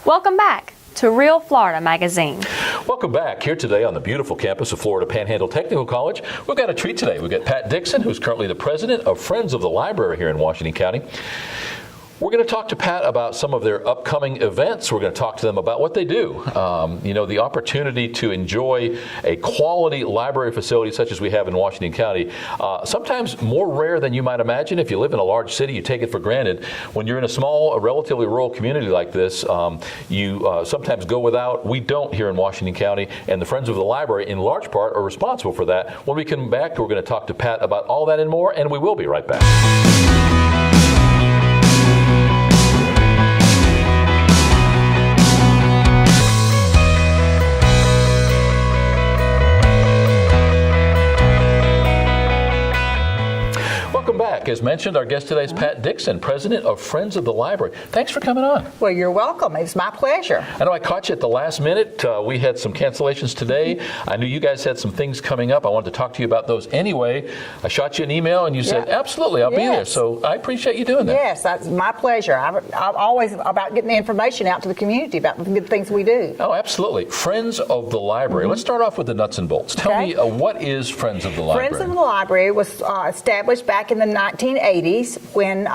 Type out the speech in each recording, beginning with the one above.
Welcome back to Real Florida Magazine. Welcome back here today on the beautiful campus of Florida Panhandle Technical College. We've got a treat today. We've got Pat Dickson, who's currently the president of Friends of the Library here in Washington County. We're going to talk to Pat about some of their upcoming events. We're going to talk to them about what they do. The opportunity to enjoy a quality library facility such as we have in Washington County, sometimes more rare than you might imagine. If you live in a large city, you take it for granted. When you're in a small, relatively rural community like this, you sometimes go without. We don't here in Washington County, and the Friends of the Library, in large part, are responsible for that. When we come back, we're going to talk to Pat about all that and more, and we will be right back. Welcome back. As mentioned, our guest today is Pat Dickson, president of Friends of the Library. Thanks for coming on. Well, you're welcome. It's my pleasure. I know I caught you at the last minute. We had some cancellations today. I knew you guys had some things coming up. I wanted to talk to you about those anyway. I shot you an email and you said, absolutely, I'll be there. So I appreciate you doing that. Yes, that's my pleasure. I'm always about getting the information out to the community about the good things we do. Oh, absolutely. Friends of the Library. Let's start off with the nuts and bolts. Tell me, what is Friends of the Library? Friends of the Library was established back in the 1980s when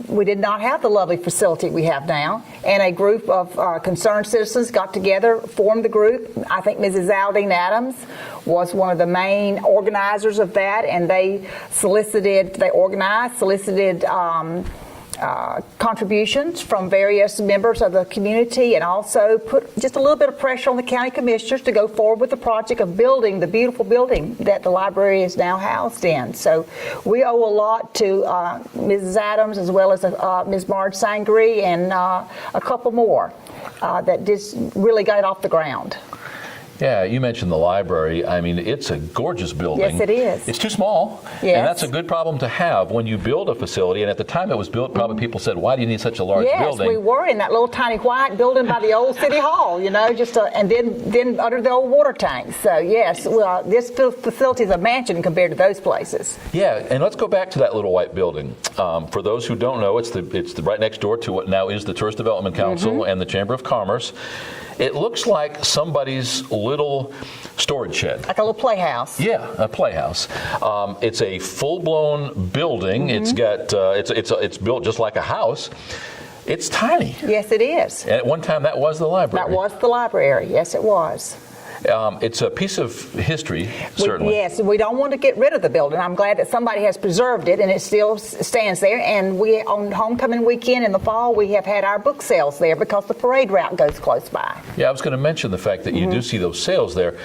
we did not have the lovely facility we have now, and a group of concerned citizens got together, formed the group. I think Mrs. Aldine Adams was one of the main organizers of that, and they solicited contributions from various members of the community, and also put just a little bit of pressure on the county commissioners to go forward with the project of building the beautiful building that the library is now housed in. So we owe a lot to Mrs. Adams, as well as Ms. Marge Sangree and a couple more that just really got it off the ground. Yeah, you mentioned the library. I mean, it's a gorgeous building. Yes, it is. It's too small. Yes. And that's a good problem to have when you build a facility. And at the time it was built, probably people said, why do you need such a large building? Yes, we were in that little tiny white building by the old city hall, and then under the old water tanks. So, yes, well, this facility is a mansion compared to those places. Yeah, and let's go back to that little white building. For those who don't know, it's the right next door to what now is the Tourist Development Council and the Chamber of Commerce. It looks like somebody's little storage shed. Like a little playhouse. Yeah, a playhouse. It's a full-blown building. It's got it's built just like a house. It's tiny. Yes, it is. And at one time, that was the library. That was the library. Yes, it was. It's a piece of history, certainly. Yes, we don't want to get rid of the building. I'm glad that somebody has preserved it, and it still stands there. And we, on homecoming weekend in the fall, we have had our book sales there because the parade route goes close by. Yeah, I was going to mention the fact that you do see those sales there.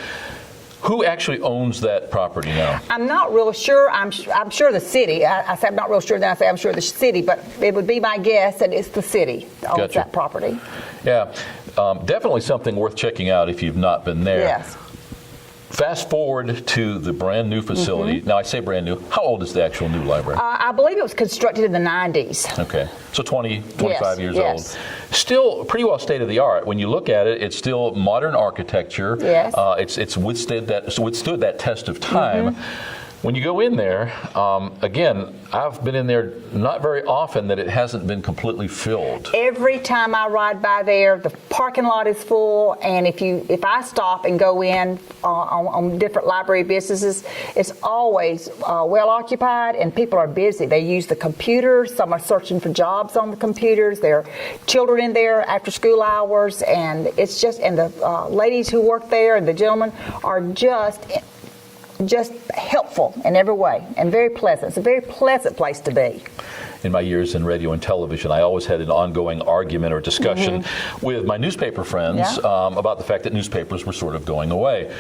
Who actually owns that property now? I'm not real sure. I'm sure the city. I say I'm not real sure, then I say I'm sure the city, but it would be my guess that it's the city that owns that property. Yeah, definitely something worth checking out if you've not been there. Yes. Fast forward to the brand new facility. Now, I say brand new. How old is the actual new library? I believe it was constructed in the 90s. Okay. So 25 years yes. old. Still pretty well state of the art. When you look at it, it's still modern architecture. Yes. It's withstood that test of time. When you go in there, again, I've been in there not very often that it hasn't been completely filled. Every time I ride by there, the parking lot is full, and if I stop and go in on different library businesses, it's always well occupied, and people are busy. They use the computers. Some are searching for jobs on the computers. There are children in there after school hours, and the ladies who work there and the gentlemen are just helpful in every way and very pleasant. It's a very pleasant place to be. In my years in radio and television, I always had an ongoing argument or discussion with my newspaper friends about the fact that newspapers were sort of going away.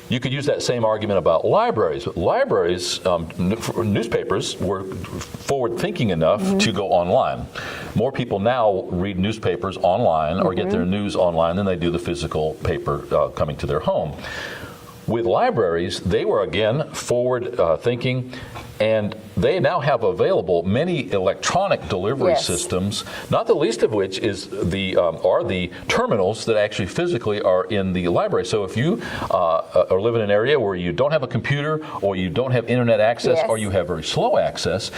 You could use that same argument about libraries. But libraries, newspapers were forward-thinking enough to go online. More people now read newspapers online or get their news online than they do the physical paper coming to their home. With libraries, they were, again, forward-thinking, and they now have available many electronic delivery Yes. systems, not the least of which is are the terminals that actually physically are in the library. So if you live in an area where you don't have a computer, or you don't have internet access, Yes. or you have very slow access,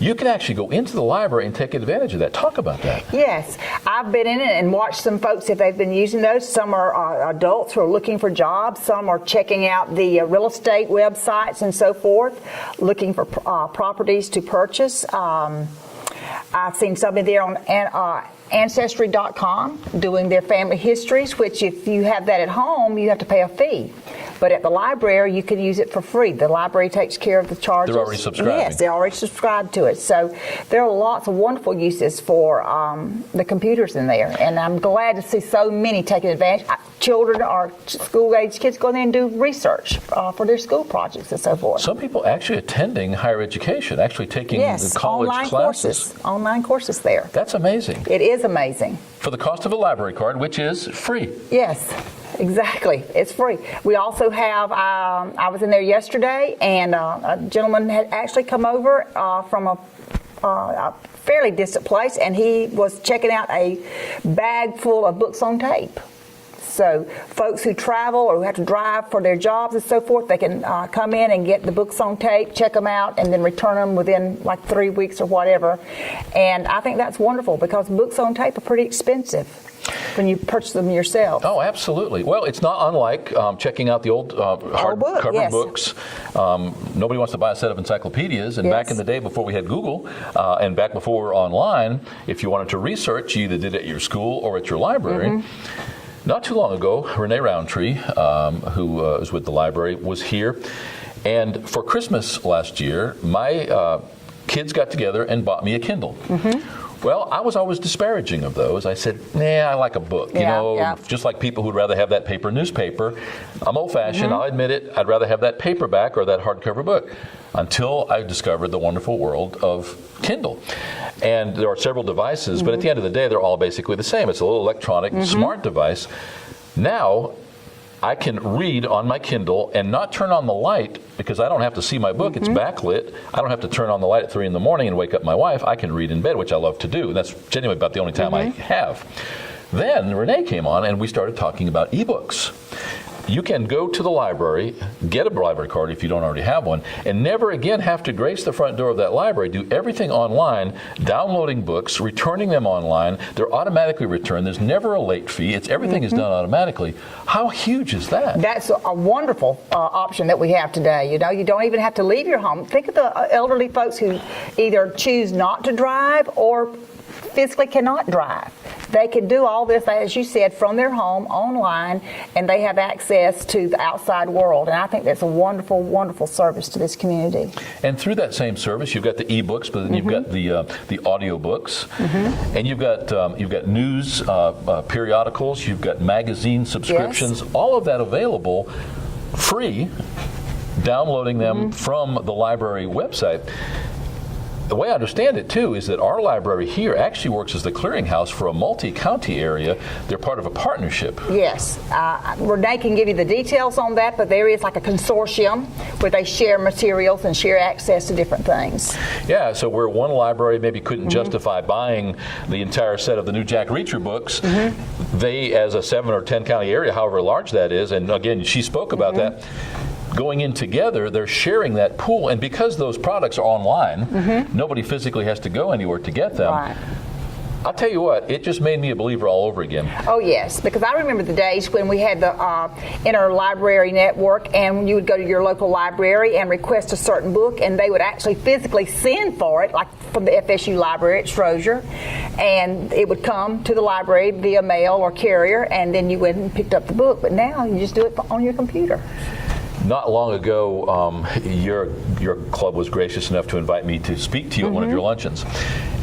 you can actually go into the library and take advantage of that. Talk about that. Yes, I've been in it and watched some folks if they've been using those. Some are adults who are looking for jobs. Some are checking out the real estate websites and so forth, looking for properties to purchase. I've seen somebody there on Ancestry.com doing their family histories, which if you have that at home, you have to pay a fee. But at the library, you can use it for free. The library takes care of the charges. They're already subscribing. Yes, they're already subscribed to it. So there are lots of wonderful uses for the computers in there. And I'm glad to see so many taking advantage. Children or school-age kids go in there and do research for their school projects and so forth. Some people actually attending higher education, actually taking the college online classes. Online courses there. That's amazing. It is amazing. For the cost of a library card, which is free. Yes, exactly. It's free. We also have, I was in there yesterday, and a gentleman had actually come over from a fairly distant place, and he was checking out a bag full of books on tape. So folks who travel or who have to drive for their jobs and so forth, they can come in and get the books on tape, check them out, and then return them within like 3 weeks or whatever. And I think that's wonderful because books on tape are pretty expensive when you purchase them yourself. Oh, absolutely. Well, it's not unlike checking out the old hardcover yes. books. Nobody wants to buy a set of encyclopedias, and Yes. back in the day before we had Google, and back before we were online, if you wanted to research, you either did it at your school or at your library. Mm-hmm. Not too long ago, Renee Roundtree, who is with the library, was here. And for Christmas last year, my kids got together and bought me a Kindle. Mm-hmm. Well, I was always disparaging of those. I said, nah, I like a book. Just like people who'd rather have that paper newspaper. I'm old-fashioned, I'll admit it. I'd rather have that paperback or that hardcover book. Until I discovered the wonderful world of Kindle. And there are several devices, but at the end of the day, they're all basically the same. It's a little electronic, smart device. Now, I can read on my Kindle and not turn on the light because I don't have to see my book. It's backlit. I don't have to turn on the light at 3 in the morning and wake up my wife. I can read in bed, which I love to do. And that's genuinely about the only time I have. Then Renee came on and we started talking about ebooks. You can go to the library, get a library card if you don't already have one, and never again have to grace the front door of that library, do everything online, downloading books, returning them online. They're automatically returned. There's never a late fee. Everything is done automatically. How huge is that? That's a wonderful option that we have today. You know, you don't even have to leave your home. Think of the elderly folks who either choose not to drive or physically cannot drive. They can do all this, as you said, from their home online, and they have access to the outside world. And I think that's a wonderful, wonderful service to this community. And through that same service, you've got the ebooks, but then you've got the audio books, and you've got news periodicals, you've got magazine subscriptions, all of that available free, downloading them from the library website. The way I understand it, too, is that our library here actually works as the clearinghouse for a multi-county area. They're part of a partnership. Yes. Renee can give you the details on that, but there is like a consortium where they share materials and share access to different things. Yeah, so where one library maybe couldn't justify buying the entire set of the new Jack Reacher books, they, as a 7 or 10 county area, however large that is, and again, she spoke about that, going in together, they're sharing that pool, and because those products are online, nobody physically has to go anywhere to get them. Right. I'll tell you what, it just made me a believer all over again. Oh, yes, because I remember the days when we had the interlibrary network, and you would go to your local library and request a certain book, and they would actually physically send for it, like from the FSU library at Strozier, and it would come to the library via mail or carrier, and then you went and picked up the book. But now you just do it on your computer. Not long ago, your club was gracious enough to invite me to speak to you at one of your luncheons.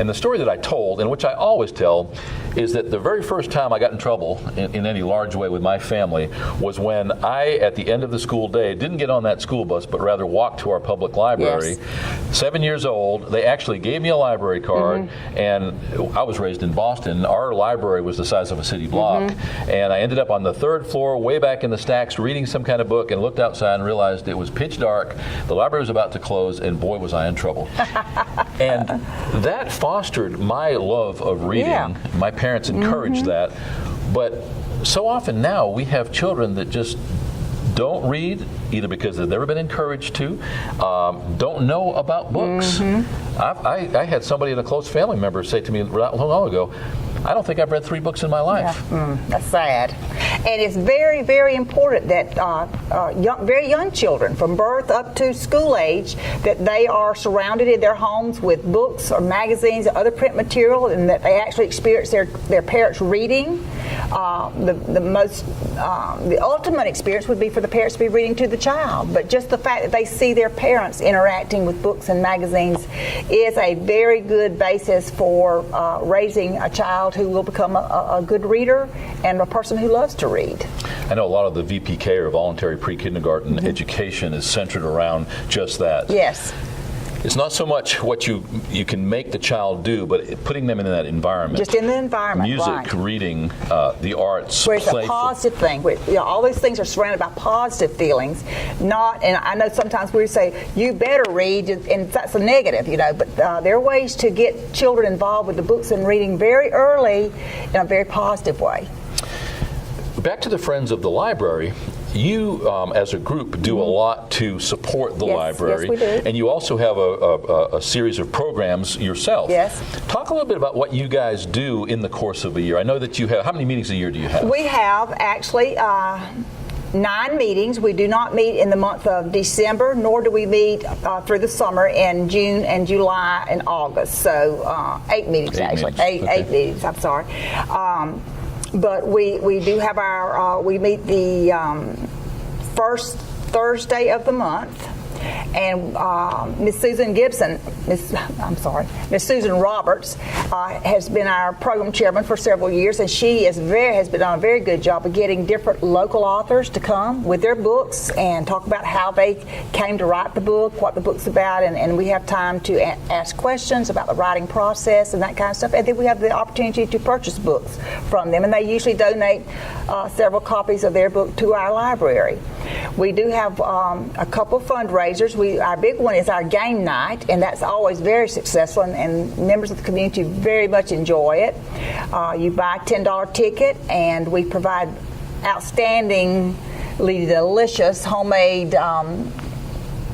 And the story that I told, and which I always tell, is that the very first time I got in trouble in any large way with my family was when I, at the end of the school day, didn't get on that school bus, but rather walked to our public library. Yes. 7 years old, they actually gave me a library card, and I was raised in Boston. Our library was the size of a city block, and I ended up on the third floor, way back in the stacks, reading some kind of book, and looked outside and realized it was pitch dark. The library was about to close, and boy, was I in trouble. And that fostered my love of reading. Yeah. My parents encouraged that, but so often now we have children that just don't read, either because they've never been encouraged to, don't know about books. I had somebody in a close family member say to me not long ago, I don't think I've read 3 books in my life. Yeah. That's sad. And it's very, very important that very young children, from birth up to school age, that they are surrounded in their homes with books or magazines or other print material, and that they actually experience their parents reading. The ultimate experience would be for the parents to be reading to the child, but just the fact that they see their parents interacting with books and magazines is a very good basis for raising a child who will become a good reader and a person who loves to read. I know a lot of the VPK, or voluntary pre-kindergarten education, is centered around just that. Yes. It's not so much what you can make the child do, but putting them in that environment. Just in the environment, music, right. reading, the arts, where it's playful. a positive thing. Where, all these things are surrounded by positive feelings. Not, and I know sometimes we say, you better read, and that's a negative, but there are ways to get children involved with the books and reading very early in a very positive way. Back to the Friends of the Library. You, as a group, do a lot to support the library. Yes, we do. And you also have a series of programs yourself. Yes. Talk a little bit about what you guys do in the course of a year. I know that you have, how many meetings a year do you have? We have actually 9 meetings. We do not meet in the month of December, nor do we meet through the summer in June and July and August. So 8 meetings, actually. Meetings. Eight meetings, I'm sorry. But we do have we meet the first Thursday of the month, and Miss Susan Roberts has been our program chairman for several years, and she has been done a very good job of getting different local authors to come with their books and talk about how they came to write the book, what the book's about, and we have time to ask questions about the writing process and that kind of stuff. And then we have the opportunity to purchase books from them, and they usually donate several copies of their book to our library. We do have a couple fundraisers. Our big one is our game night, and that's always very successful, and members of the community very much enjoy it. You buy a $10 ticket, and we provide outstandingly delicious homemade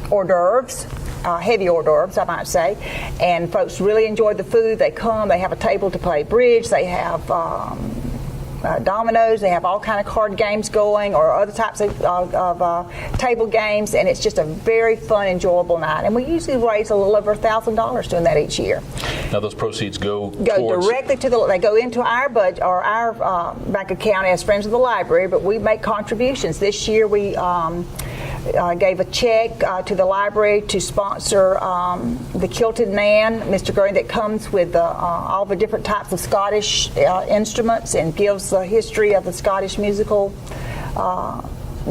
hors d'oeuvres. Heavy hors d'oeuvres, I might say, and folks really enjoy the food. They come, they have a table to play bridge, they have dominoes, they have all kind of card games going, or other types of table games, and it's just a very fun, enjoyable night. And we usually raise a little over $1,000 doing that each year. Now those proceeds go directly to they go into our budget or our bank account as Friends of the Library, but we make contributions. This year we gave a check to the library to sponsor the Kilted Man, Mr. Gurney, that comes with all the different types of Scottish instruments and gives the history of the Scottish musical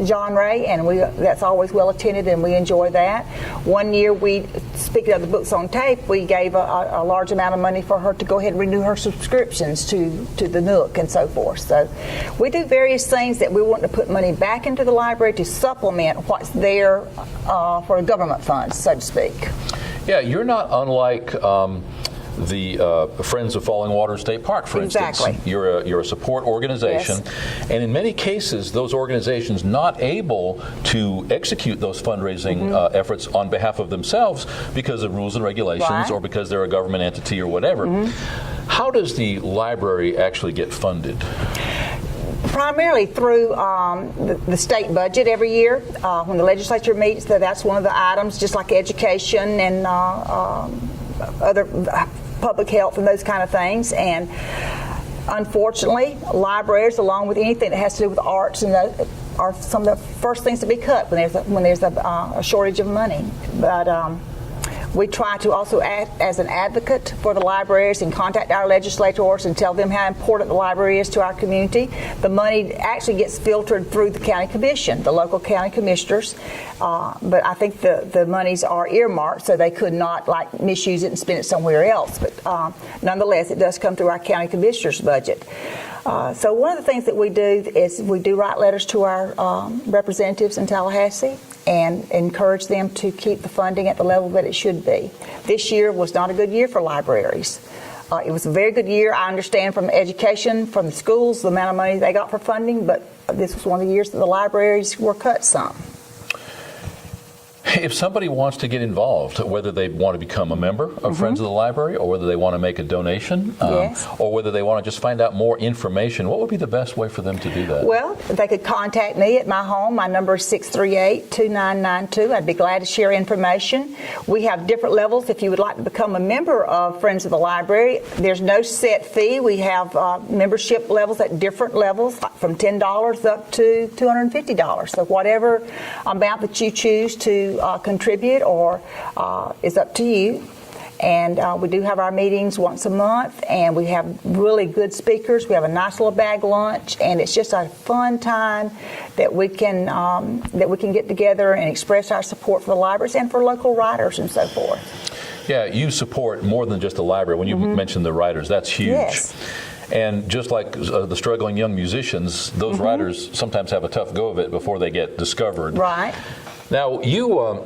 genre, and that's always well attended, and we enjoy that. One year, speaking of the books on tape, we gave a large amount of money for her to go ahead and renew her subscriptions to the Nook and so forth. So we do various things that we want to put money back into the library to supplement what's there for government funds, so to speak. Yeah, you're not unlike the Friends of Falling Water State Park, for instance. Exactly. You're a support organization, yes. And in many cases, those organizations not able to execute those fundraising efforts on behalf of themselves because of rules and regulations, right. or because they're a government entity or whatever. How does the library actually get funded? Primarily through the state budget every year. When the legislature meets, that's one of the items, just like education and other public health and those kind of things. And unfortunately, libraries, along with anything that has to do with arts, and are some of the first things to be cut when there's a shortage of money. But We try to also act as an advocate for the libraries and contact our legislators and tell them how important the library is to our community. The money actually gets filtered through the county commission, the local county commissioners, but I think the monies are earmarked so they could not like misuse it and spend it somewhere else. But nonetheless, it does come through our county commissioner's budget. So one of the things that we do is we do write letters to our representatives in Tallahassee and encourage them to keep the funding at the level that it should be. This year was not a good year for libraries. It was a very good year. I understand from education, from the schools, the amount of money they got for funding, but this was one of the years that the libraries were cut some. If somebody wants to get involved, whether they want to become a member of Friends of the Library or whether they want to make a donation Yes. or whether they want to just find out more information, what would be the best way for them to do that? Well, they could contact me at my home. My number is 638-2992. I'd be glad to share information. We have different levels. If you would like to become a member of Friends of the Library, there's no set fee. We have membership levels at different levels, from $10 up to $250. So whatever amount that you choose to contribute or is up to you. And we do have our meetings once a month, and we have really good speakers. We have a nice little bag lunch, and it's just a fun time that we can get together and express our support for the libraries and for local writers and so forth. Yeah, you support more than just the library. When you mentioned the writers, that's huge. Yes. And just like the struggling young musicians, those writers sometimes have a tough go of it before they get discovered. Right. Now, you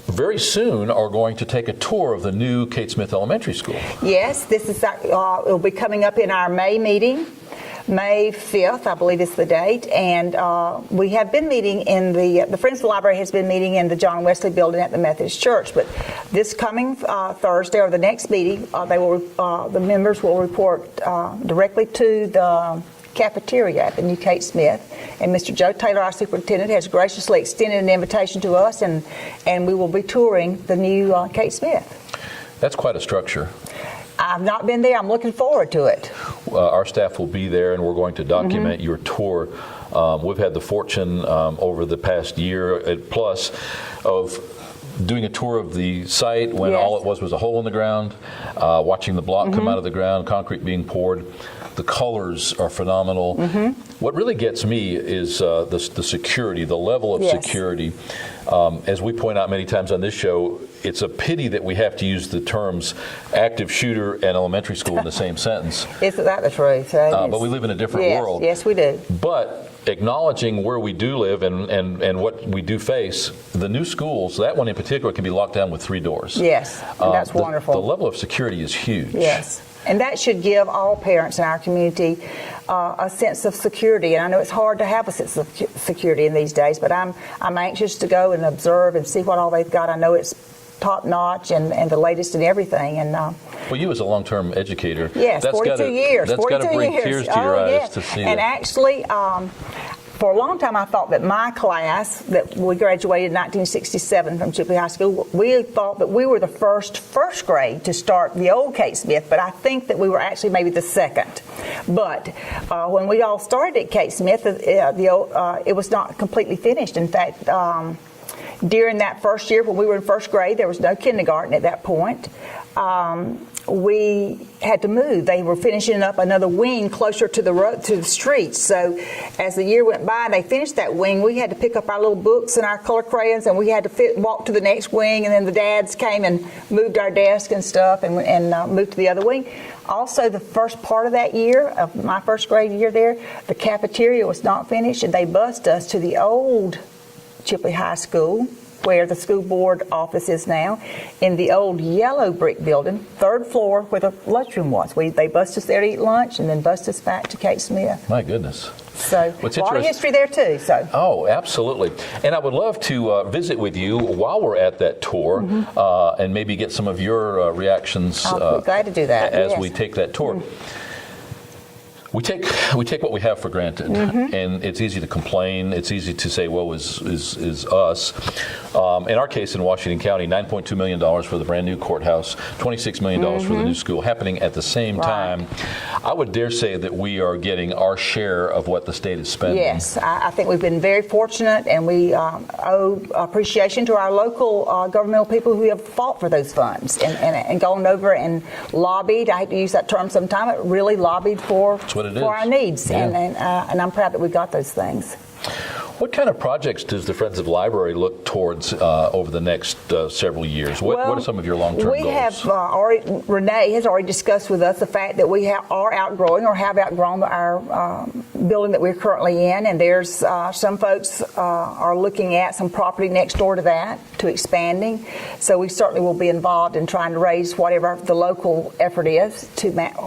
very soon are going to take a tour of the new Kate Smith Elementary School. Yes, this is it'll be coming up in our May meeting. May 5th, I believe is the date, and we have been meeting in the Friends of the Library has been meeting in the John Wesley building at the Methodist Church, but this coming Thursday or the next meeting, the members will report directly to the cafeteria at the new Kate Smith, and Mr. Joe Taylor, our superintendent, has graciously extended an invitation to us, and we will be touring the new Kate Smith. That's quite a structure. I've not been there. I'm looking forward to it. Our staff will be there, and we're going to document your tour. We've had the fortune over the past year plus of doing a tour of the site when all it was a hole in the ground, watching the block come out of the ground, concrete being poured. The colors are phenomenal. What really gets me is the security, the level of security. As we point out many times on this show, it's a pity that we have to use the terms active shooter and elementary school in the same sentence. Isn't that the truth? But we live in a different world. Yes, we do. But acknowledging where we do live and what we do face, the new schools, that one in particular, can be locked down with 3 doors. Yes, and that's wonderful. The level of security is huge. Yes. And that should give all parents in our community a sense of security. And I know it's hard to have a sense of security in these days, but I'm anxious to go and observe and see what all they've got. I know it's top notch and the latest in everything. And well, you as a long-term educator, yes, that's 42 years. That's got to bring tears to your eyes to see and that. Actually, for a long time, I thought that my class, that we graduated in 1967 from Chipley High School, we thought that we were the first grade to start the old Kate Smith, but I think that we were actually maybe the second. But when we all started at Kate Smith, it was not completely finished. In fact, during that first year when we were in first grade, there was no kindergarten at that point. We had to move. They were finishing up another wing closer to the road, to the streets. So as the year went by and they finished that wing, we had to pick up our little books and our color crayons, and we had to walk to the next wing, and then the dads came and moved our desk and stuff and moved to the other wing. Also, the first part of that year, of my first grade year there, the cafeteria was not finished, and they bused us to the old Chipley High School, where the school board office is now, in the old yellow brick building, 3rd floor, where the lunchroom was. They bused us there to eat lunch and then bused us back to Kate Smith. My goodness. So a lot of history there too. So. Oh, absolutely. And I would love to visit with you while we're at that tour and maybe get some of your reactions. I'll be glad to do that. As we take that tour. We take what we have for granted, and it's easy to complain. It's easy to say, "Well, is us." In our case, in Washington County, $9.2 million for the brand new courthouse, $26 million for the new school, happening at the same time. I would dare say that we are getting our share of what the state is spending. Yes, I think we've been very fortunate, and we owe appreciation to our local governmental people who have fought for those funds and gone over and lobbied. I hate to use that term sometime, but really lobbied for our needs, yeah. and I'm proud that we got those things. What kind of projects does the Friends of the Library look towards over the next several years? What are some of your long-term goals? We have Renee has already discussed with us the fact that we are outgrowing or have outgrown our building that we're currently in, and there's some folks are looking at some property next door to that, to expanding. So we certainly will be involved in trying to raise whatever the local effort is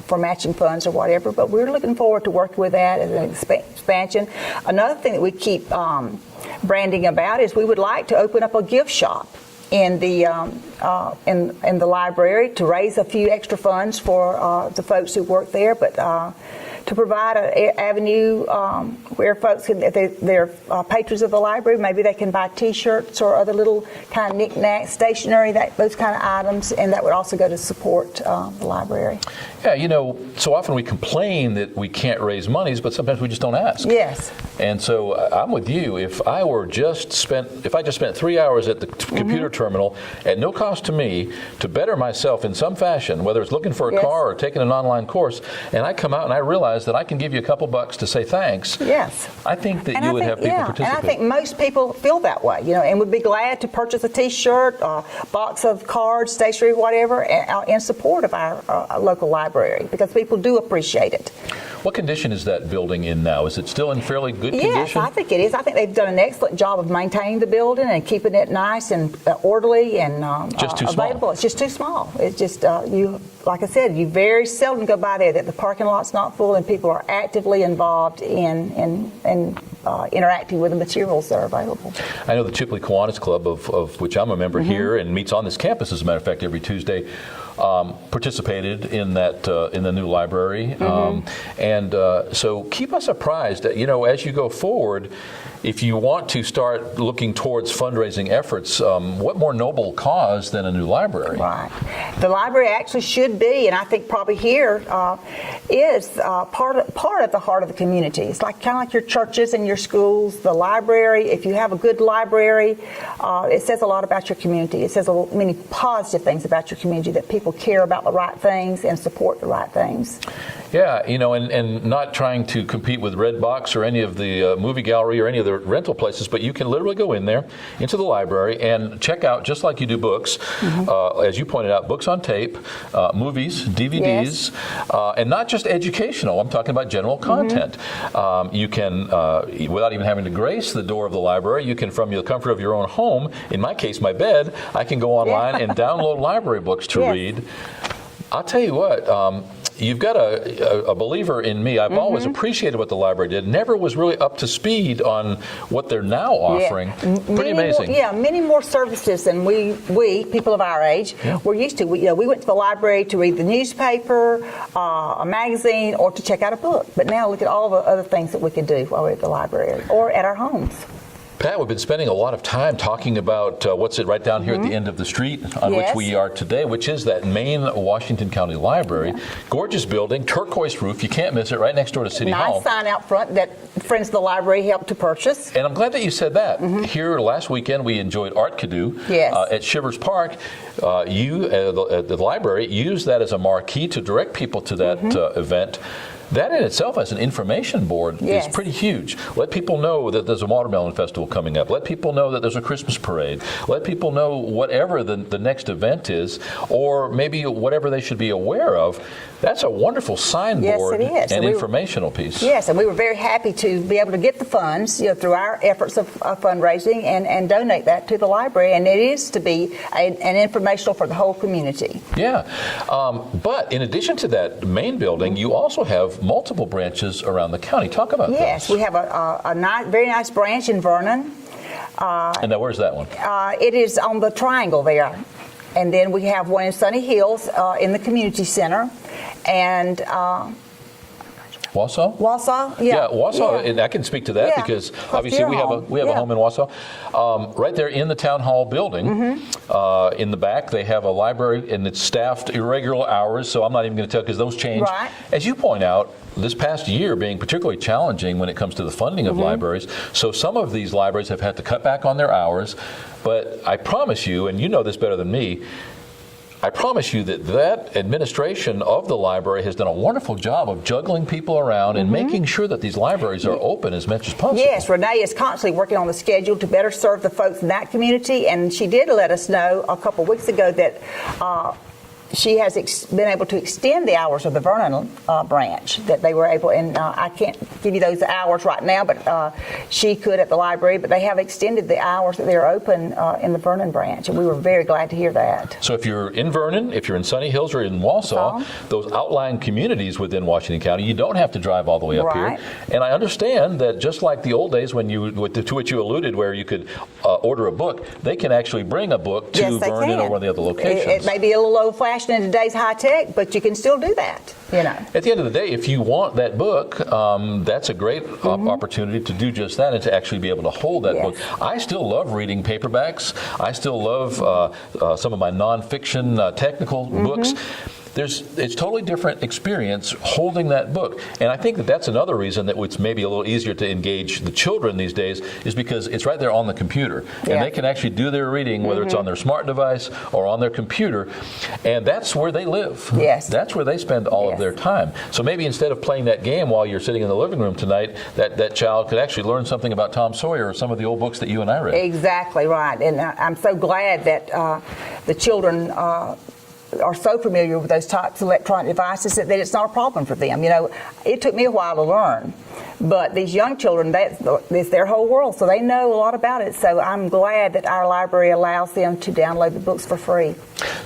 for matching funds or whatever, but we're looking forward to working with that as an expansion. Another thing that we keep branding about is we would like to open up a gift shop in the in the library to raise a few extra funds for the folks who work there, but to provide an avenue where folks can, if they're patrons of the library, maybe they can buy T-shirts or other little kind of knickknacks, stationery, those kind of items, and that would also go to support the library. Yeah, so often we complain that we can't raise monies, but sometimes we just don't ask. Yes. And so I'm with you. If I just spent 3 hours at the computer terminal at no cost to me to better myself in some fashion, whether it's looking for a car or taking an online course, and I come out and I realize that I can give you a couple bucks to say thanks. Yes. I think that you would have people participate. And I think most people feel that way, and would be glad to purchase a T-shirt, a box of cards, stationery, whatever, in support of our local library, because people do appreciate it. What condition is that building in now? Is it still in fairly good condition? Yes, I think it is. I think they've done an excellent job of maintaining the building and keeping it nice and orderly and just too available. Small. It's just too small. It's just, like I said, you very seldom go by there that the parking lot's not full and people are actively involved in interacting with the materials that are available. I know the Chipley Kiwanis Club, of which I'm a member here and meets on this campus, as a matter of fact, every Tuesday, participated in the new library. So keep us apprised that, as you go forward, if you want to start looking towards fundraising efforts, what more noble cause than a new library? Right. The library actually should be, and I think probably here is part of the heart of the community. It's kind of like your churches and your schools. The library, if you have a good library, it says a lot about your community. It says many positive things about your community, that people care about the right things and support the right things. Yeah, and not trying to compete with Redbox or any of the movie gallery or any of the rental places, but you can literally go in there into the library and check out, just like you do books, as you pointed out, books on tape, movies, DVDs, and not just educational. I'm talking about general content. You can, without even having to grace the door of the library, you can, from the comfort of your own home, in my case, my bed, I can go online and download library books to read. I'll tell you what, you've got a believer in me. I've always appreciated what the library did. Never was really up to speed on what they're now offering. Pretty amazing. Many more services than we people of our age, were used to. We went to the library to read the newspaper, a magazine, or to check out a book. But now look at all the other things that we can do while we're at the library or at our homes. Pat, we've been spending a lot of time talking about what's it right down here at the end of the street on which we are today, which is that main Washington County Library. Gorgeous building, turquoise roof. You can't miss it, right next door to City Hall. Nice sign out front that Friends of the Library helped to purchase. And I'm glad that you said that. Here last weekend we enjoyed Art Canoe at Shivers Park. You, at the library, used that as a marquee to direct people to that event. That in itself as an information board is pretty huge. Let people know that there's a watermelon festival coming up. Let people know that there's a Christmas parade. Let people know whatever the next event is, or maybe whatever they should be aware of. That's a wonderful signboard and informational piece. Yes, and we were very happy to be able to get the funds through our efforts of fundraising and donate that to the library. And it is to be an informational for the whole community. Yeah, but in addition to that main building, you also have multiple branches around the county. Talk about those. Yes, we have a very nice branch in Vernon. And now where's that one? It is on the triangle there. And then we have one in Sunny Hills in the community center. And well, Wausau? Wausau? Yeah, Wausau, Yeah. and I can speak to that Yeah. because Close obviously to we your have a home. we have a Yeah. home in Wausau, right there in the town hall building. In the back, they have a library, and it's staffed irregular hours. So I'm not even going to tell because those change. Right. As you point out, this past year being particularly challenging when it comes to the funding of libraries. So some of these libraries have had to cut back on their hours. But I promise you, and you know this better than me, I promise you that administration of the library has done a wonderful job of juggling people around and making sure that these libraries are open as much as possible. Yes, Renee is constantly working on the schedule to better serve the folks in that community, and she did let us know a couple of weeks ago that she has been able to extend the hours of the Vernon branch, that they were able, and I can't give you those hours right now, but she could at the library, but they have extended the hours that they're open in the Vernon branch, and we were very glad to hear that. So if you're in Vernon, if you're in Sunny Hills or in Wausau, those outlying communities within Washington County, you don't have to drive all the way up Right. here. And I understand that just like the old days when to which you alluded, where you could order a book, they can actually bring a book to Yes, they Vernon can. or one of the other locations. It may be a little old-fashioned in today's high tech, but you can still do that, you know. At the end of the day, if you want that book, that's a great opportunity to do just that and to actually be able to hold that Yes. book. I still love reading paperbacks. I still love some of my nonfiction technical books. It's totally different experience holding that book. And I think that's another reason that it's maybe a little easier to engage the children these days is because it's right there on the computer. Yeah. And they can actually do their reading, whether it's on their smart device or on their computer. And that's where they live. Yes. That's where they spend all of Yes. their time. So maybe instead of playing that game while you're sitting in the living room tonight, that child could actually learn something about Tom Sawyer or some of the old books that you and I read. Exactly right. And I'm so glad that the children are so familiar with those types of electronic devices that it's not a problem for them. You know, it took me a while to learn, but these young children, it's their whole world, so they know a lot about it. So I'm glad that our library allows them to download the books for free.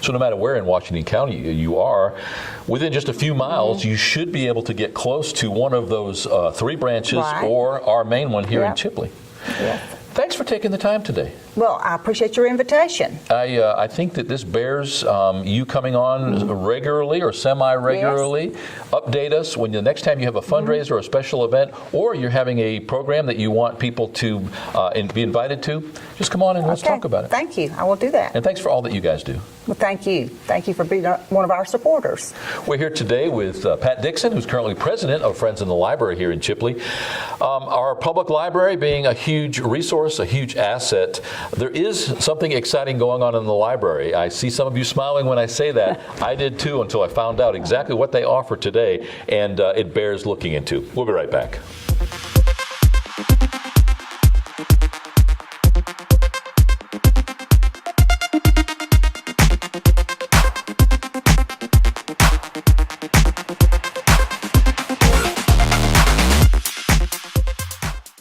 So no matter where in Washington County you are, within just a few miles, you should be able to get close to one of those 3 branches Right. or our main one here in Yep. Chipley. Yes. Thanks for taking the time today. Well, I appreciate your invitation. I think that this bears you coming on regularly or semi-regularly. Update us when the next time you have a fundraiser or a special event, or you're having a program that you want people to be invited to. Just come on and let's talk about it. Thank you. I will do that. And thanks for all that you guys do. Well, thank you. Thank you for being one of our supporters. We're here today with Pat Dickson, who's currently president of Friends in the Library here in Chipley. Our public library being a huge resource, a huge asset. There is something exciting going on in the library. I see some of you smiling when I say that. I did too until I found out exactly what they offer today, and it bears looking into. We'll be right back.